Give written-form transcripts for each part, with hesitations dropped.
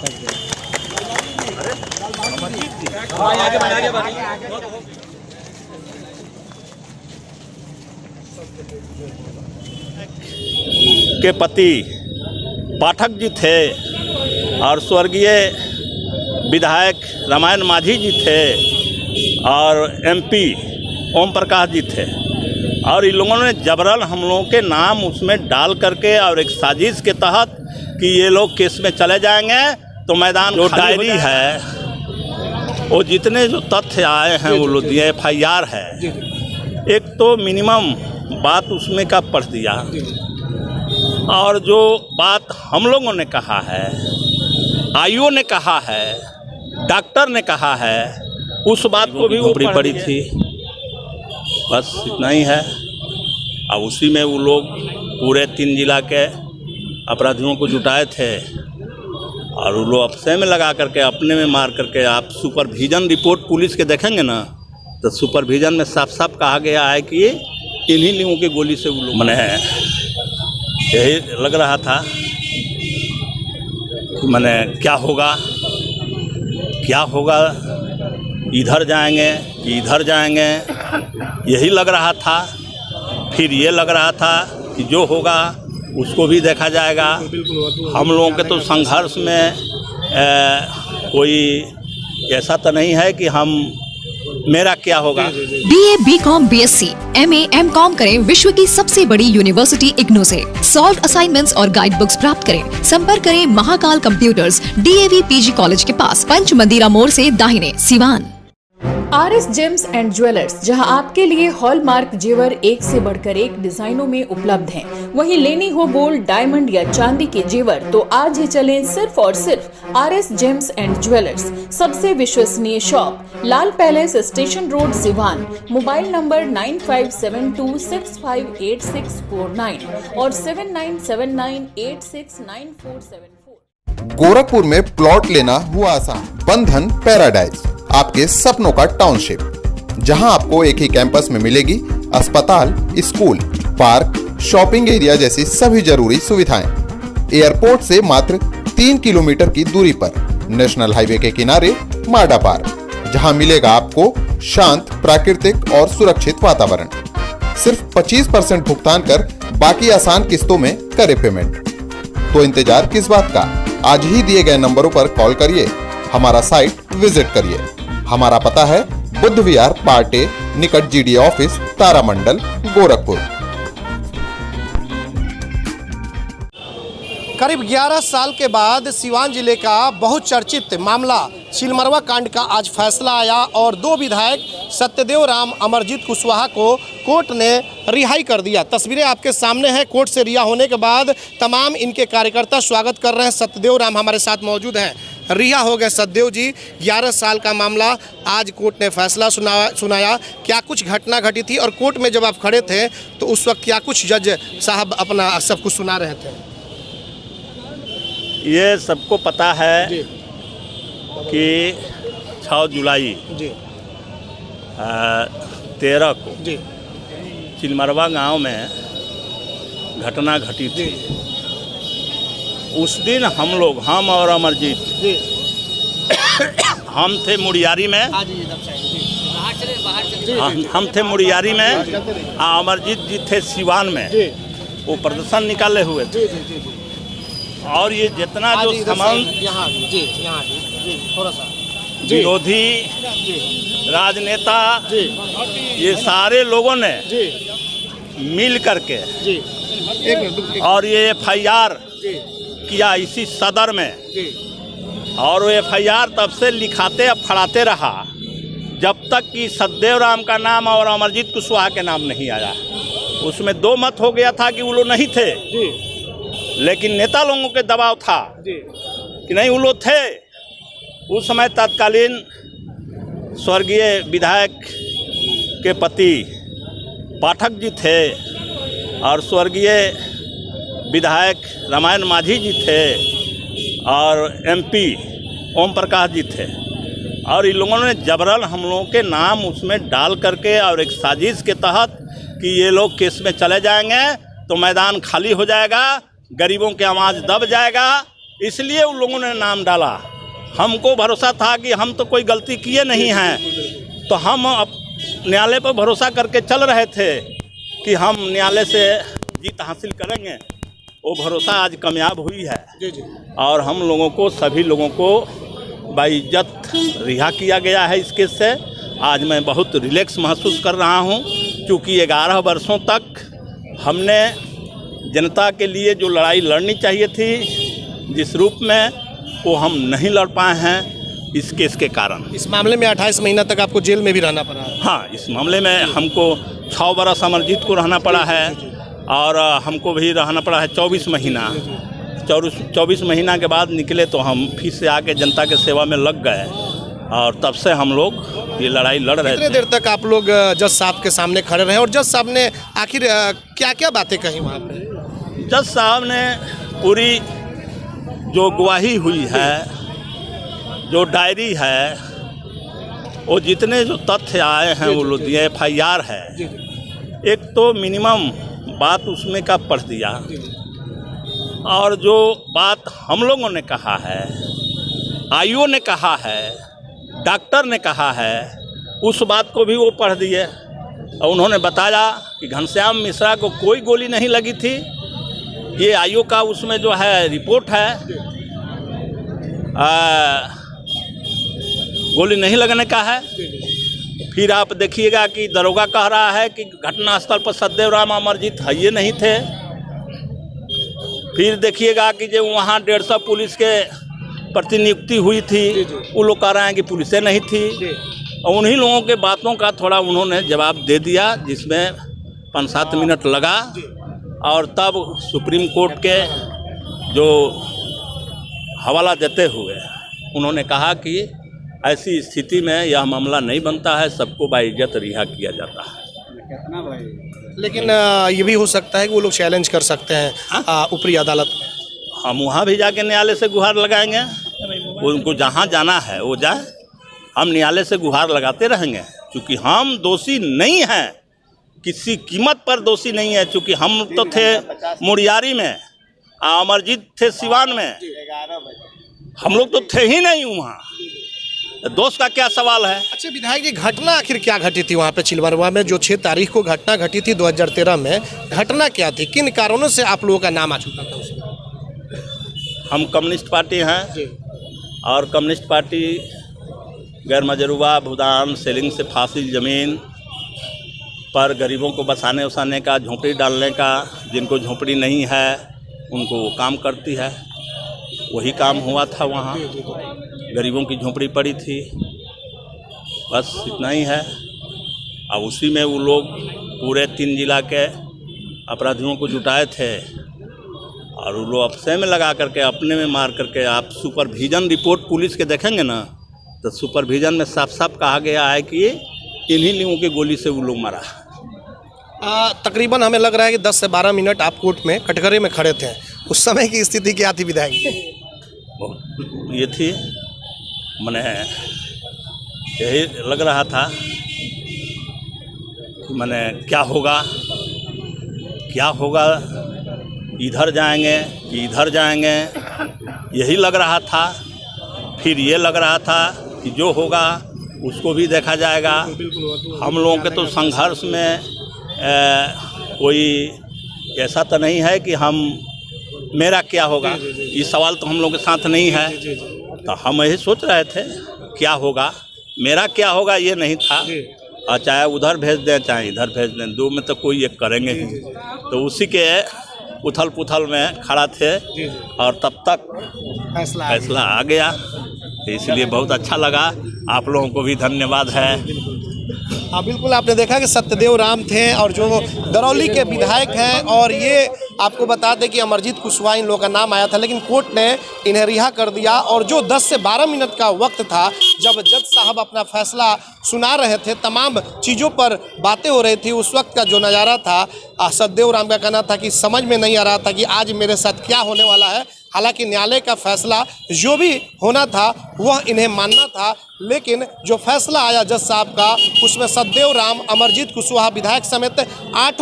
के पति पाठक जी थे और स्वर्गीय विधायक रामायण माझी जी थे और एमपी ओम प्रकाश जी थे और इन लोगों ने जबरन हम लोगों के नाम उसमें डाल करके और एक साजिश के तहत कि ये लोग केस में चले जाएंगे तो मैदान जो डायरी है वो जितने जो तथ्य आए हैं वो लोग दिए FIR है। एक तो मिनिमम बात उसमें का पढ़ दिया और जो बात हम लोगों ने कहा है, आईओ ने कहा है, डॉक्टर ने कहा है, उस बात को भी ऊपरी पड़ी थी। बस इतना ही है। अब उसी में वो लोग पूरे 3 जिला के अपराधियों को जुटाए थे और वो लोग अपने में लगा करके अपने में मार करके, आप सुपरविजन रिपोर्ट पुलिस के देखेंगे ना तो सुपरविजन में साफ साफ कहा गया है कि इन्हीं लोगों की गोली से वो लोग मने हैं। यही लग रहा था कि मने क्या होगा, इधर जाएंगे कि इधर जाएंगे, यही लग रहा था। फिर ये लग रहा था कि जो होगा उसको भी देखा जाएगा। हम लोगों के तो संघर्ष में कोई ऐसा तो नहीं है कि हम मेरा क्या होगा। BA, BCom, BSc, MA, MCom करें विश्व की सबसे बड़ी यूनिवर्सिटी इग्नू से। सॉल्व असाइनमेंट्स और गाइड बुक्स प्राप्त करें। संपर्क करें Mahakal computers, DAV PG college के पास, पंच मंदिरा मोड़ से दाहिने, Siwan. RS James and jewellers, जहां आपके लिए हॉलमार्क जेवर एक से बढ़कर एक डिजाइनों में उपलब्ध हैं। वहीं लेनी हो गोल्ड, डायमंड या चांदी के जेवर तो आज ही चलें सिर्फ और सिर्फ RS जेम्स एंड ज्वेलर्स। सबसे विश्वसनीय shop, Lal palace, station road, Siwan. Mobile number 9572658649 और 7979869474। गोरखपुर में प्लॉट लेना हुआ आसान। बंधन पैराडाइज, आपके सपनों का टाउनशिप, जहां आपको एक ही कैंपस में मिलेगी अस्पताल, स्कूल, पार्क, शॉपिंग एरिया जैसी सभी जरूरी सुविधाएं। एयरपोर्ट से मात्र 3 किलोमीटर की दूरी पर, नेशनल हाईवे के किनारे माडा पार्क, जहां मिलेगा आपको शांत, प्राकृतिक और सुरक्षित वातावरण। सिर्फ 25% भुगतान कर बाकी आसान किस्तों में करे पेमेंट। तो इंतजार किस बात का? आज ही दिए गए नंबरों पर कॉल करिए, हमारा साइट विजिट करिए। हमारा पता है बुद्ध विहार पार्टे निकट GD ऑफिस, तारामंडल, गोरखपुर। करीब 11 साल के बाद सिवान जिले का बहुचर्चित मामला चिलमरवा कांड का आज फैसला आया और 2 विधायक सत्यदेव राम, अमरजीत कुशवाहा को कोर्ट ने रिहाई कर दिया। तस्वीरें आपके सामने हैं। कोर्ट से रिहा होने के बाद तमाम इनके कार्यकर्ता स्वागत कर रहे हैं। सत्यदेव राम हमारे साथ मौजूद हैं। रिहा हो गए सत्यदेव जी। 11 साल का मामला, आज कोर्ट ने फैसला सुनाया। क्या कुछ घटना घटी थी और कोर्ट में जब आप खड़े थे तो उस वक्त क्या कुछ जज साहब अपना सब कुछ सुना रहे थे? ये सबको पता है कि 6 जुलाई 13 को चिलमरवा गांव में घटना घटी थी। उस दिन हम और अमरजीत हम थे मुड़ियारी में, हम थे मुड़ियारी में, अमरजीत जी थे सिवान में। वो प्रदर्शन निकाले हुए थे और ये जितना जो समाज विरोधी राजनेता, ये सारे लोगों ने मिल करके और ये FIR किया इसी सदर में। और वो FIR तब से लिखाते अब फड़ाते रहा जब तक कि सत्यदेव राम का नाम और अमरजीत कुशवाहा के नाम नहीं आया। उसमें 2 मत हो गया था कि वो लोग नहीं थे, लेकिन नेता लोगों के दबाव था कि नहीं वो लोग थे। उस समय तत्कालीन स्वर्गीय विधायक के पति पाठक जी थे और स्वर्गीय विधायक रामायण माझी जी थे और MP ओम प्रकाश जी थे और इन लोगों ने जबरन हम लोगों के नाम उसमें डाल करके और एक साजिश के तहत कि ये लोग केस में चले जाएंगे तो मैदान खाली हो जाएगा, गरीबों की आवाज़ दब जाएगा इसलिए उन लोगों ने नाम डाला। हमको भरोसा था कि हम तो कोई गलती किए नहीं हैं, तो हम न्यायालय पर भरोसा करके चल रहे थे कि हम न्यायालय से जीत हासिल करेंगे। वो भरोसा आज कामयाब हुई है और हम लोगों को, सभी लोगों को बाइज्जत रिहा किया गया है इस केस से। आज मैं बहुत रिलैक्स महसूस कर रहा हूँ, क्योंकि 11 वर्षों तक हमने जनता के लिए जो लड़ाई लड़नी चाहिए थी जिस रूप में, वो हम नहीं लड़ पाए हैं इस केस के कारण। इस मामले में 28 महीना तक आपको जेल में भी रहना पड़ा है। हाँ, इस मामले में हमको 6 बरस अमरजीत को रहना पड़ा है और हमको भी रहना पड़ा है 24 महीना। 24 महीना के बाद निकले तो हम फिर से आके जनता के सेवा में लग गए और तब से हम लोग ये लड़ाई लड़ रहे थे। कितने देर तक आप लोग जज साहब के सामने खड़े रहे और जज साहब ने आखिर क्या क्या बातें कही वहाँ पे? जज साहब ने पूरी जो गवाही हुई है, जो डायरी है, वो जितने जो तथ्य आए हैं वो लोग दिए। FIR है, एक तो मिनिमम बात उसमें का पढ़ दिया और जो बात हम लोगों ने कहा है, IO ने कहा है, डॉक्टर ने कहा है, उस बात को भी वो पढ़ दिए और उन्होंने बताया कि घनश्याम मिश्रा को कोई गोली नहीं लगी थी। ये IO का उसमें जो है रिपोर्ट है, गोली नहीं लगने का है। फिर आप देखिएगा कि दरोगा कह रहा है कि घटनास्थल पर सतदेव राम अमरजीत है ये नहीं थे। फिर देखिएगा कि जो वहाँ 150 पुलिस के प्रतिनियुक्ति हुई थी, वो लोग कह रहे हैं कि पुलिसें नहीं थी। और उन्हीं लोगों के बातों का थोड़ा उन्होंने जवाब दे दिया, जिसमें 5-7 मिनट लगा और तब सुप्रीम कोर्ट के जो हवाला देते हुए उन्होंने कहा कि ऐसी स्थिति में यह मामला नहीं बनता है, सबको बाइज्जत रिहा किया जाता है। लेकिन ये भी हो सकता है कि वो लोग चैलेंज कर सकते हैं ऊपरी अदालत में। हम वहाँ भी जाके न्यायालय से गुहार लगाएंगे, उनको जहाँ जाना है वो जाए। हम न्यायालय से गुहार लगाते रहेंगे, क्योंकि हम दोषी नहीं हैं, किसी कीमत पर दोषी नहीं है। क्योंकि हम तो थे मुड़ियारी में, अमरजीत थे सिवान में, हम लोग तो थे ही नहीं वहाँ, दोष का क्या सवाल है। अच्छा विधायक जी, घटना आखिर क्या घटी थी वहाँ पे चिलमरवा में? जो 6 तारीख को घटना घटी थी 2013 में, घटना क्या थी? किन कारणों से आप लोगों का नाम आ चुका था उसमें? हम कम्युनिस्ट पार्टी हैं और कम्युनिस्ट पार्टी गैर मजरूबा भूदान सेलिंग से फासिल ज़मीन पर गरीबों को बसाने उसाने का, झोंपड़ी डालने का, जिनको झोंपड़ी नहीं है उनको वो काम करती है। वही काम हुआ था वहाँ, गरीबों की झोंपड़ी पड़ी थी, बस इतना ही है। अब उसी में वो लोग पूरे 3 जिला के अपराधियों को जुटाए थे और वो लोग अपने में लगा करके, अपने में मार करके। आप सुपरविजन रिपोर्ट पुलिस के देखेंगे ना, तो सुपरविजन में साफ साफ कहा गया है कि इन्हीं लोगों की गोली से वो लोग मारा। तकरीबन हमें लग रहा है कि 10 से 12 मिनट आप कोर्ट में कटघरे में खड़े थे। उस समय की स्थिति क्या थी विधायक? बहुत ये थी, मैंने यही लग रहा था कि मैंने क्या होगा, इधर जाएंगे कि इधर जाएंगे, यही लग रहा था। फिर ये लग रहा था कि जो होगा उसको भी देखा जाएगा। हम लोगों के तो संघर्ष में कोई ऐसा तो नहीं है कि हम मेरा क्या होगा, ये सवाल तो हम लोग के साथ नहीं है। तो हम यही सोच रहे थे क्या होगा, मेरा क्या होगा ये नहीं था। और चाहे उधर भेज दें चाहे इधर भेज दें, दो में तो कोई एक करेंगे ही। तो उसी के उथल पुथल में खड़ा थे और तब तक फैसला आ गया, इसलिए बहुत अच्छा लगा। आप लोगों को भी धन्यवाद है। हाँ बिल्कुल, आपने देखा कि सत्यदेव राम थे और जो दरौली के विधायक हैं, और ये आपको बता दें कि अमरजीत कुशवाहा इन लोगों का नाम आया था, लेकिन कोर्ट ने इन्हें रिहा कर दिया। और जो 10 से 12 मिनट का वक्त था जब जज साहब अपना फैसला सुना रहे थे, तमाम चीज़ों पर बातें हो रही थी, उस वक्त का जो नज़ारा था, सत्यदेव राम का कहना था कि समझ में नहीं आ रहा था कि आज मेरे साथ क्या होने वाला है। हालांकि न्यायालय का फैसला जो भी होना था वह इन्हें मानना था, लेकिन जो फैसला आया जज साहब का, उसमें सत्यदेव राम, अमरजीत कुशवाहा विधायक समेत 8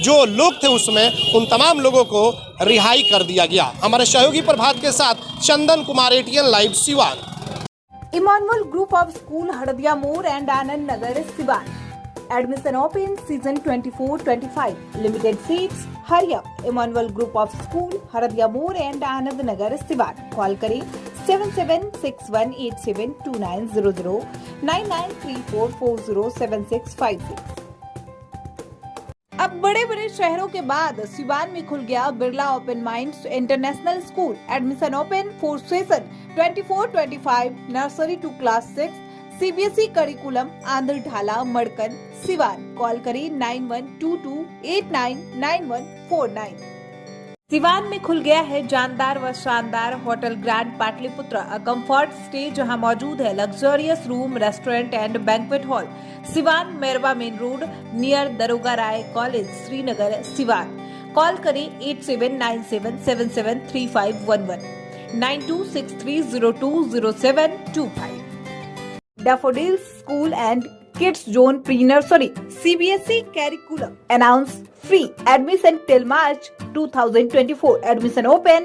जो लोग थे उसमें उन तमाम लोगों को रिहाई कर दिया गया। हमारे सहयोगी प्रभात के साथ Chandan Kumar, ATN live, Siwan. Emmanuel Group of School, Haradiya More and Anand Nagar, Siwan. Admission open season 24-25. Limited seats. Hurry up. Emmanuel Group of School, Haradiya More and Anand Nagar, Siwan. Call करें 7761872900 9934407656। अब बड़े बड़े शहरों के बाद सिवान में खुल गया Birla open minds international school. Admission open for session 24-25 nursery to class 6 CBSE curriculum आंध्र ढाला मड़कन सिवान। कॉल करें 9122899149। सिवान में खुल गया है जानदार व शानदार hotel grand Pataliputra, a comfort stay जहां मौजूद है luxurious room, restaurant and banquet hall. Siwan Mairwa main road near Daroga Rai college, Srinagar, Siwan. Call करें 8797773511 9263020725। Daffodils School and Kids Zone Pre-Nursery CBSE Curriculum announce free admission till March 2024. Admission open.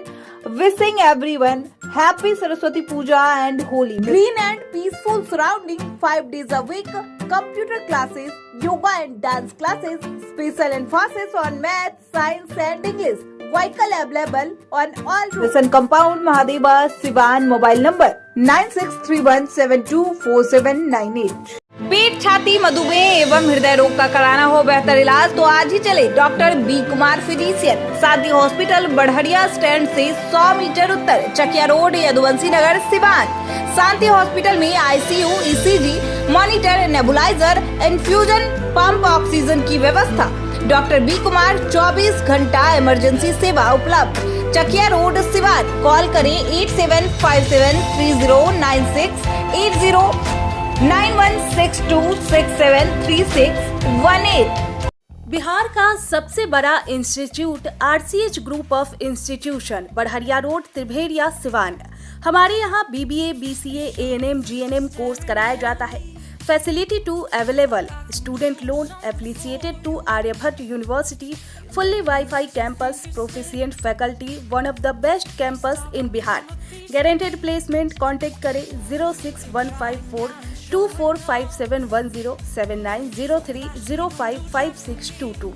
Wishing everyone happy Saraswati Puja and Holi. Green and peaceful surrounding 5 days a week. Computer classes, yoga and dance classes. Special emphasis on math, science and English. Vehicle available on all routes. Listen compound Mahadeva Sivan. Mobile number 9631724798। पेट, छाती, मधुमेह एवं हृदय रोग का कराना हो बेहतर इलाज तो आज ही चले डॉक्टर बी कुमार फिजिशियन, शांति हॉस्पिटल, बढ़हरिया स्टैंड से 100 मीटर उत्तर, चकिया रोड, यदुवंशी नगर, सिवान। शांति हॉस्पिटल में ICU, ECG, monitor, nebuliser, infusion pump, oxygen की व्यवस्था। डॉक्टर बी कुमार 24 घंटा इमरजेंसी सेवा उपलब्ध। चकिया रोड, सिवान। कॉल करें 8757309680 9162673618। बिहार का सबसे बड़ा institute RCH group of institution, Barharia road, Tribhediya, Siwan. हमारे यहाँ BBA, BCA, ANM, GNM course कराया जाता है। Facility to available, student loan affiliated to Aryabhatta university, fully WiFi campus, proficient faculty, one of the best campus in Bihar. Guaranteed placement. Contact करें 06154245710 7903055622।